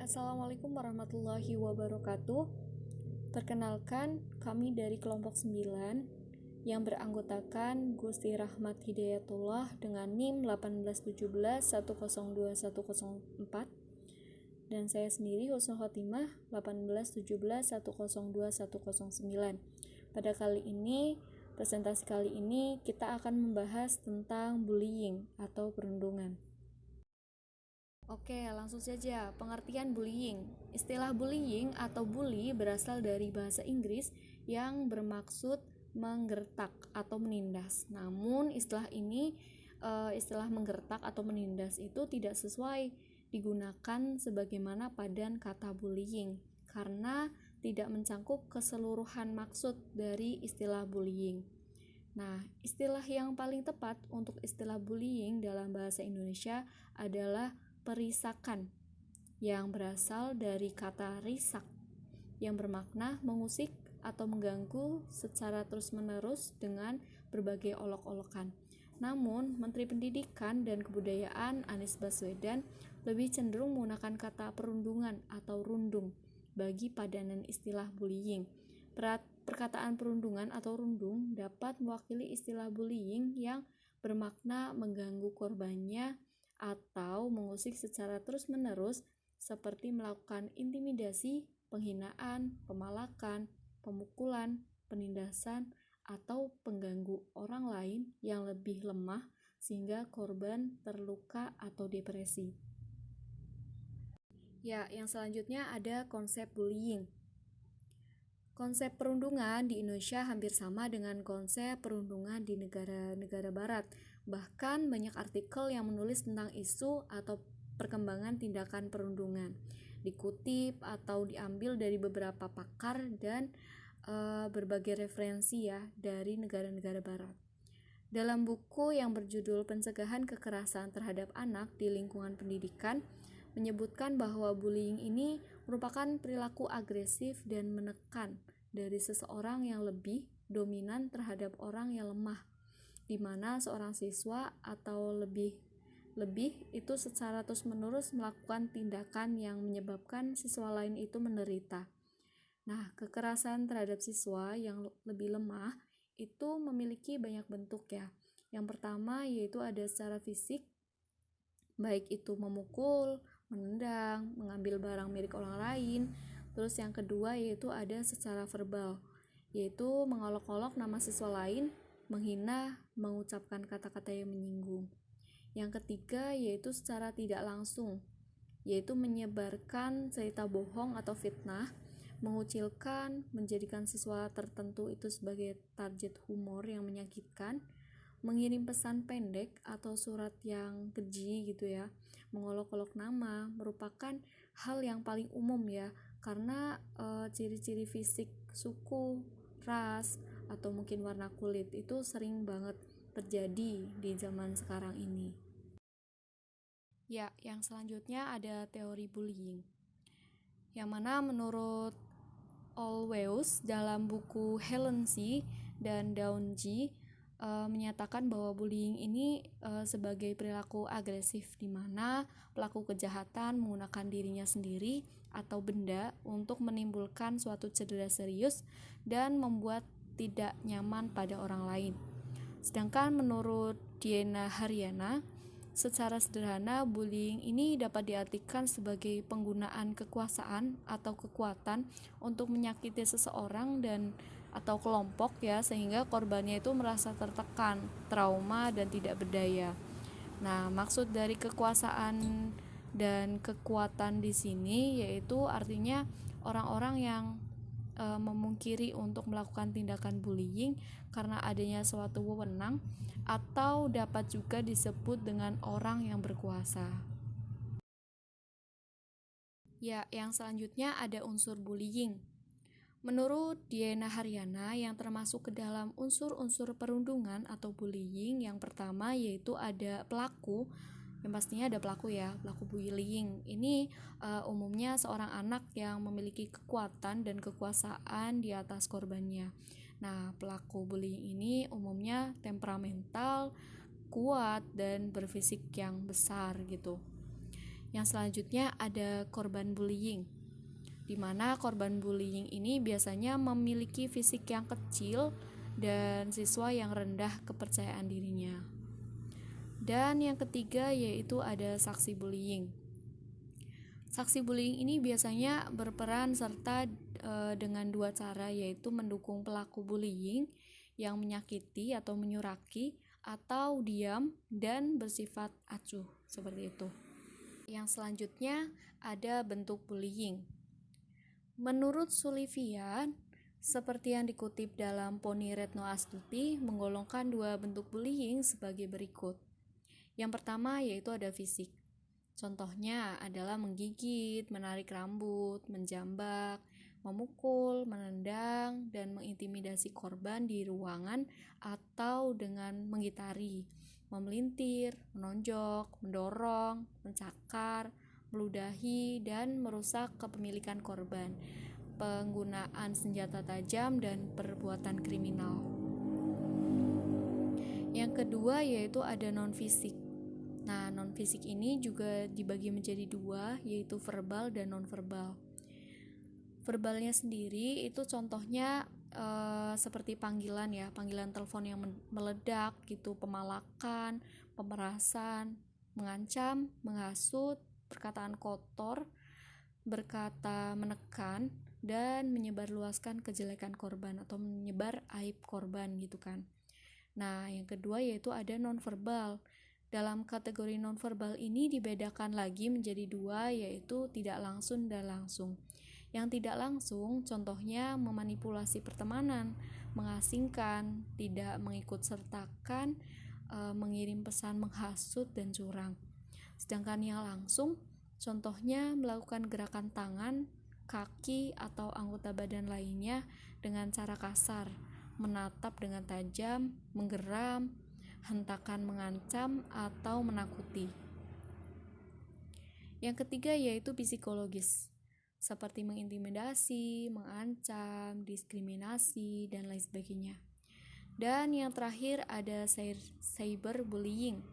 Assalamualaikum warahmatullahi wabarakatuh. Perkenalkan, kami dari kelompok 9 yang beranggotakan Gusti Rahmat Hidayatullah dengan NIM 18171021004 dan saya sendiri Husnul Khotimah 18171021009. Pada presentasi kali ini kita akan membahas tentang bullying atau perundungan. Oke, langsung saja. Pengertian bullying. Istilah bullying atau bully berasal dari bahasa Inggris yang bermaksud menggertak atau menindas. Namun istilah menggertak atau menindas itu tidak sesuai digunakan sebagaimana padan kata bullying karena tidak mencakup keseluruhan maksud dari istilah bullying. Nah, istilah yang paling tepat untuk istilah bullying dalam bahasa Indonesia adalah perisakan yang berasal dari kata risak yang bermakna mengusik atau mengganggu secara terus-menerus dengan berbagai olok-olokan. Namun, Menteri Pendidikan dan Kebudayaan Anies Baswedan lebih cenderung menggunakan kata perundungan atau rundung bagi padanan istilah bullying. Perkataan perundungan atau rundung dapat mewakili istilah bullying yang bermakna mengganggu korbannya atau mengusik secara terus-menerus seperti melakukan intimidasi, penghinaan, pemalakan, pemukulan, penindasan, atau pengganggu orang lain yang lebih lemah sehingga korban terluka atau depresi. Ya, yang selanjutnya ada konsep bullying. Konsep perundungan di Indonesia hampir sama dengan konsep perundungan di negara-negara barat. Bahkan banyak artikel yang menulis tentang isu atau perkembangan tindakan perundungan dikutip atau diambil dari beberapa pakar dan berbagai referensi ya dari negara-negara barat. Dalam buku yang berjudul Pencegahan Kekerasan Terhadap Anak di Lingkungan Pendidikan menyebutkan bahwa bullying ini merupakan perilaku agresif dan menekan dari seseorang yang lebih dominan terhadap orang yang lemah, di mana seorang siswa atau lebih itu secara terus-menerus melakukan tindakan yang menyebabkan siswa lain itu menderita. Nah, kekerasan terhadap siswa yang lebih lemah itu memiliki banyak bentuk ya. Yang pertama yaitu ada secara fisik, baik itu memukul, menendang, mengambil barang milik orang lain. Terus yang kedua yaitu ada secara verbal, yaitu mengolok-olok nama siswa lain, menghina, mengucapkan kata-kata yang menyinggung. Yang ketiga yaitu secara tidak langsung, yaitu menyebarkan cerita bohong atau fitnah, mengucilkan, menjadikan siswa tertentu itu sebagai target humor yang menyakitkan, mengirim pesan pendek atau surat yang keji gitu ya, mengolok-olok nama merupakan hal yang paling umum ya, karena ciri-ciri fisik, suku, ras, atau mungkin warna kulit itu sering banget terjadi di zaman sekarang ini. Ya, yang selanjutnya ada teori bullying, yang mana menurut Olweus dalam buku Helen C. dan Dawn G. Menyatakan bahwa bullying ini sebagai perilaku agresif di mana pelaku kejahatan menggunakan dirinya sendiri atau benda untuk menimbulkan suatu cedera serius dan membuat tidak nyaman pada orang lain. Sedangkan menurut Diana Haryana, secara sederhana, bullying ini dapat diartikan sebagai penggunaan kekuasaan atau kekuatan untuk menyakiti seseorang dan atau kelompok ya, sehingga korbannya itu merasa tertekan, trauma, dan tidak berdaya. Nah, maksud dari kekuasaan dan kekuatan di sini yaitu artinya orang-orang yang memungkiri untuk melakukan tindakan bullying karena adanya suatu wewenang atau dapat juga disebut dengan orang yang berkuasa. Ya, yang selanjutnya ada unsur bullying. Menurut Diana Haryana yang termasuk ke dalam unsur-unsur perundungan atau bullying, yang pertama yaitu ada pelaku. Yang pastinya ada pelaku ya, pelaku bullying. Ini umumnya seorang anak yang memiliki kekuatan dan kekuasaan di atas korbannya. Nah, pelaku bullying ini umumnya temperamental, kuat, dan berfisik yang besar gitu. Yang selanjutnya ada korban bullying, di mana korban bullying ini biasanya memiliki fisik yang kecil dan siswa yang rendah kepercayaan dirinya. Dan yang ketiga yaitu ada saksi bullying. Saksi bullying ini biasanya berperan serta dengan dua cara, yaitu mendukung pelaku bullying yang menyakiti atau menyuraki, atau diam dan bersifat acuh, seperti itu. Yang selanjutnya ada bentuk bullying. Menurut Sullivan, seperti yang dikutip dalam Poni Retno Astuti, menggolongkan dua bentuk bullying sebagai berikut. Yang pertama yaitu ada fisik. Contohnya adalah menggigit, menarik rambut, menjambak, memukul, menendang, dan mengintimidasi korban di ruangan atau dengan menggitari, memelintir, menonjok, mendorong, mencakar, meludahi, dan merusak kepemilikan korban, penggunaan senjata tajam, dan perbuatan kriminal. Yang kedua yaitu ada non-fisik. Nah, non-fisik ini juga dibagi menjadi dua, yaitu verbal dan non-verbal. Verbalnya sendiri itu contohnya seperti panggilan ya, panggilan telepon yang meledak gitu, pemalakan, pemerasan, mengancam, menghasut, perkataan kotor, berkata menekan, dan menyebarluaskan kejelekan korban atau menyebar aib korban gitu kan. Nah, yang kedua yaitu ada non-verbal. Dalam kategori non-verbal ini dibedakan lagi menjadi dua, yaitu tidak langsung dan langsung. Yang tidak langsung contohnya memanipulasi pertemanan, mengasingkan, tidak mengikut sertakan, mengirim pesan menghasut dan curang. Sedangkan yang langsung contohnya melakukan gerakan tangan, kaki, atau anggota badan lainnya dengan cara kasar, menatap dengan tajam, menggeram, hentakan mengancam, atau menakuti. Yang ketiga yaitu psikologis, seperti mengintimidasi, mengancam, diskriminasi, dan lain sebagainya. Dan yang terakhir ada cyberbullying,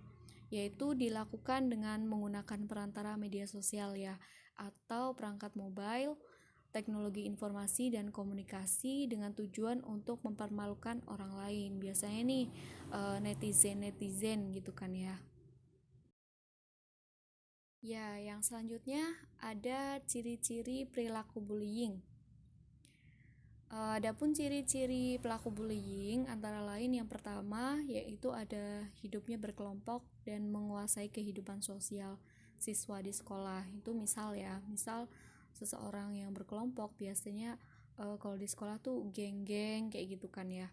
yaitu dilakukan dengan menggunakan perantara media sosial ya, atau perangkat mobile, teknologi informasi dan komunikasi dengan tujuan untuk mempermalukan orang lain. Biasanya nih netizen gitu kan ya. Ya, yang selanjutnya ada ciri-ciri perilaku bullying. Adapun ciri-ciri pelaku bullying antara lain yang pertama yaitu ada hidupnya berkelompok dan menguasai kehidupan sosial siswa di sekolah. Itu misal seseorang yang berkelompok biasanya kalau di sekolah tuh geng-geng kayak gitu kan ya.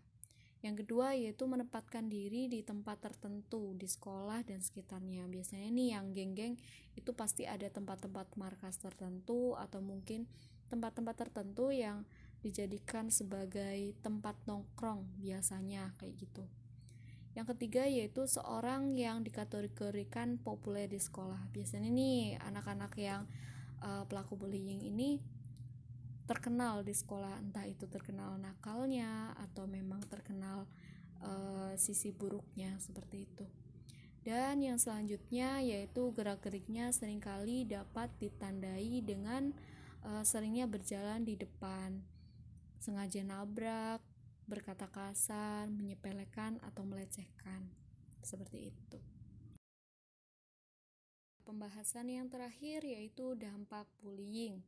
Yang kedua yaitu menempatkan diri di tempat tertentu di sekolah dan sekitarnya. Biasanya nih yang geng-geng itu pasti ada tempat-tempat markas tertentu atau mungkin tempat-tempat tertentu yang dijadikan sebagai tempat nongkrong biasanya kayak gitu. Yang ketiga yaitu seorang yang dikategorikan populer di sekolah. Biasanya nih anak-anak yang pelaku bullying ini terkenal di sekolah, entah itu terkenal nakalnya atau memang terkenal sisi buruknya seperti itu. Dan yang selanjutnya yaitu gerak-geriknya seringkali dapat ditandai dengan seringnya berjalan di depan, sengaja nabrak, berkata kasar, menyepelekan atau melecehkan, seperti itu. Pembahasan yang terakhir yaitu dampak bullying.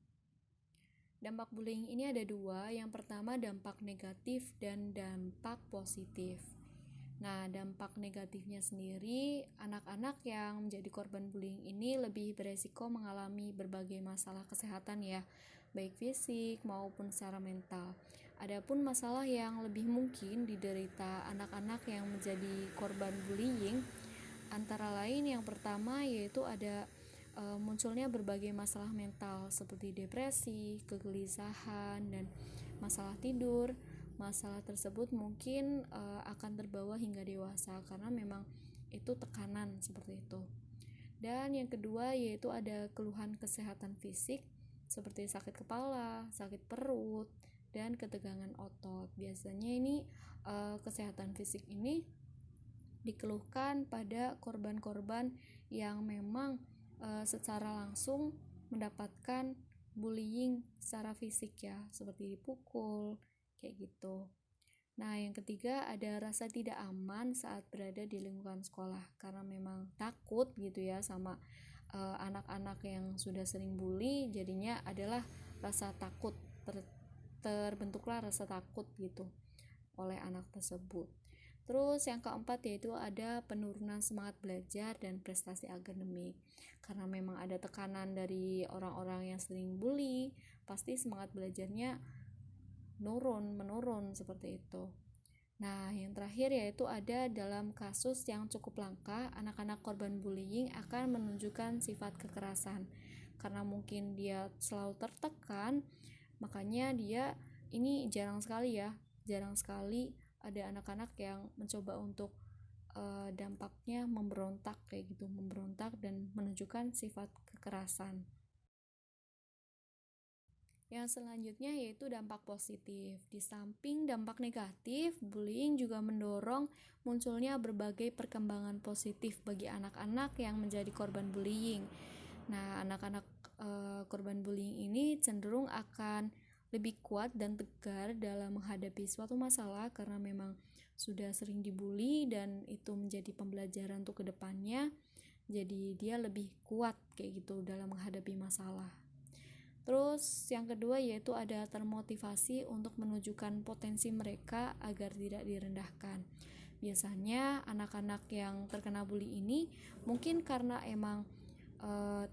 Dampak bullying ini ada dua, yang pertama dampak negatif dan dampak positif. Nah, dampak negatifnya sendiri, anak-anak yang menjadi korban bullying ini lebih beresiko mengalami berbagai masalah kesehatan ya, baik fisik maupun secara mental. Adapun masalah yang lebih mungkin diderita anak-anak yang menjadi korban bullying, antara lain yang pertama yaitu ada munculnya berbagai masalah mental seperti depresi, kegelisahan, dan masalah tidur. Masalah tersebut mungkin akan terbawa hingga dewasa karena memang itu tekanan seperti itu. Dan yang kedua yaitu ada keluhan kesehatan fisik seperti sakit kepala, sakit perut, dan ketegangan otot. Biasanya ini kesehatan fisik ini dikeluhkan pada korban-korban yang memang secara langsung mendapatkan bullying secara fisik ya, seperti dipukul kayak gitu. Nah, yang ketiga ada rasa tidak aman saat berada di lingkungan sekolah karena memang takut gitu ya sama anak-anak yang sudah sering bully, jadinya adalah rasa takut, terbentuklah rasa takut gitu oleh anak tersebut. Terus yang keempat yaitu ada penurunan semangat belajar dan prestasi akademik. Karena memang ada tekanan dari orang-orang yang sering bully, pasti semangat belajarnya menurun seperti itu. Nah, yang terakhir yaitu ada dalam kasus yang cukup langka, anak-anak korban bullying akan menunjukkan sifat kekerasan. Karena mungkin dia selalu tertekan, makanya dia ini jarang sekali ada anak-anak yang mencoba untuk dampaknya memberontak kayak gitu, memberontak dan menunjukkan sifat kekerasan. Yang selanjutnya yaitu dampak positif. Di samping dampak negatif, bullying juga mendorong munculnya berbagai perkembangan positif bagi anak-anak yang menjadi korban bullying. Nah, anak-anak korban bullying ini cenderung akan lebih kuat dan tegar dalam menghadapi suatu masalah karena memang sudah sering dibully dan itu menjadi pembelajaran untuk kedepannya. Jadi dia lebih kuat kayak gitu dalam menghadapi masalah. Terus yang kedua yaitu ada termotivasi untuk menunjukkan potensi mereka agar tidak direndahkan. Biasanya anak-anak yang terkena bully ini mungkin karena emang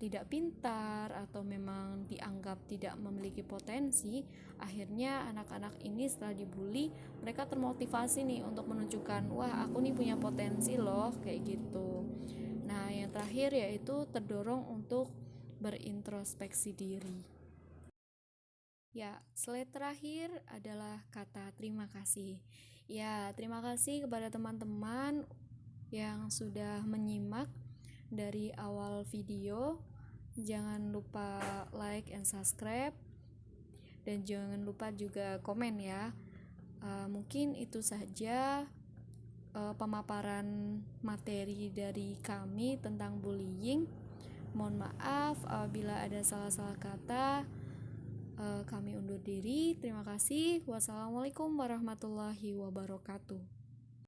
tidak pintar atau memang dianggap tidak memiliki potensi, akhirnya anak-anak ini setelah dibully mereka termotivasi nih untuk menunjukkan, wah aku nih punya potensi loh kayak gitu. Nah, yang terakhir yaitu terdorong untuk berintrospeksi diri. Ya, slide terakhir adalah kata terima kasih. Ya, terima kasih kepada teman-teman yang sudah menyimak dari awal video. Jangan lupa like and subscribe dan jangan lupa juga komen ya. Mungkin itu saja pemaparan materi dari kami tentang bullying. Mohon maaf apabila ada salah-salah kata. Kami undur diri. Terima kasih. Wassalamualaikum warahmatullahi wabarakatuh.